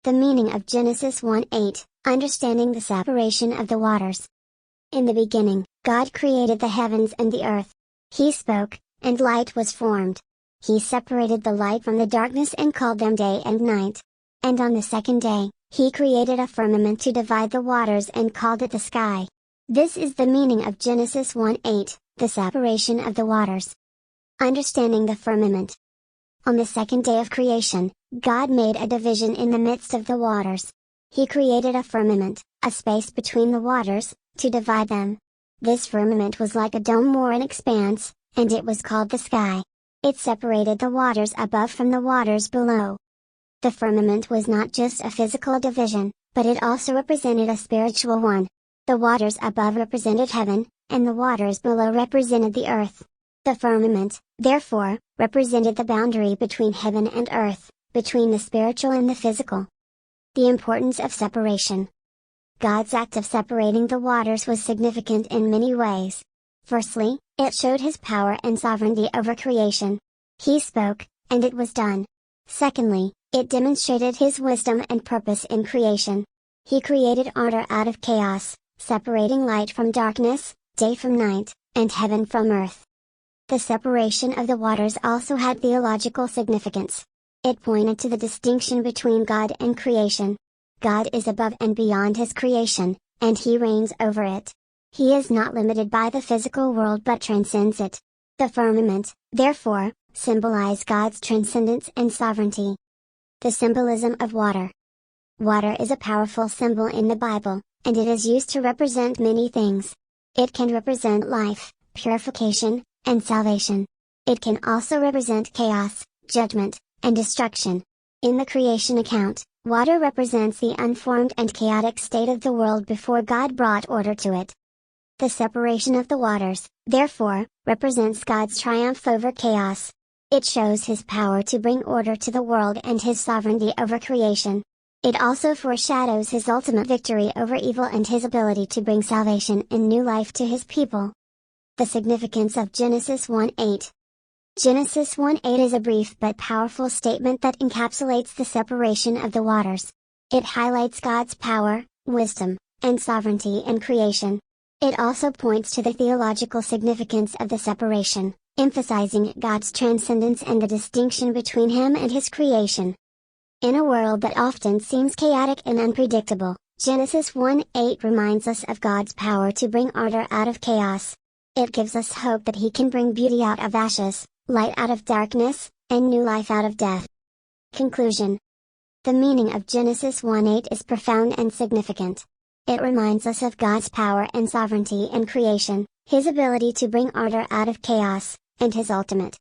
The meaning of Genesis 1:8, understanding the separation of the waters. In the beginning, God created the heavens and the earth. He spoke, and light was formed. He separated the light from the darkness and called them day and night. And on the second day, He created a firmament to divide the waters and called it the sky. This is the meaning of Genesis 1:8, the separation of the waters. Understanding the firmament. On the second day of creation, God made a division in the midst of the waters. He created a firmament, a space between the waters, to divide them. This firmament was like a dome or an expanse, and it was called the sky. It separated the waters above from the waters below. The firmament was not just a physical division, but it also represented a spiritual one. The waters above represented heaven, and the waters below represented the earth. The firmament, therefore, represented the boundary between heaven and earth, between the spiritual and the physical. The importance of separation. God's act of separating the waters was significant in many ways. Firstly, it showed His power and sovereignty over creation. He spoke, and it was done. Secondly, it demonstrated His wisdom and purpose in creation. He created order out of chaos, separating light from darkness, day from night, and heaven from earth. The separation of the waters also had theological significance. It pointed to the distinction between God and creation. God is above and beyond His creation, and He reigns over it. He is not limited by the physical world but transcends it. The firmament, therefore, symbolized God's transcendence and sovereignty. The symbolism of water. Water is a powerful symbol in the Bible, and it is used to represent many things. It can represent life, purification, and salvation. It can also represent chaos, judgment, and destruction. In the creation account, water represents the unformed and chaotic state of the world before God brought order to it. The separation of the waters, therefore, represents God's triumph over chaos. It shows His power to bring order to the world and His sovereignty over creation. It also foreshadows His ultimate victory over evil and His ability to bring salvation and new life to His people. The significance of Genesis 1:8. Genesis 1:8 is a brief but powerful statement that encapsulates the separation of the waters. It highlights God's power, wisdom, and sovereignty in creation. It also points to the theological significance of the separation, emphasizing God's transcendence and the distinction between Him and His creation. In a world that often seems chaotic and unpredictable, Genesis 1:8 reminds us of God's power to bring order out of chaos. It gives us hope that He can bring beauty out of ashes, light out of darkness, and new life out of death. Conclusion. The meaning of Genesis 1:8 is profound and significant. It reminds us of God's power and sovereignty in creation, His ability to bring order out of chaos, and His ultimate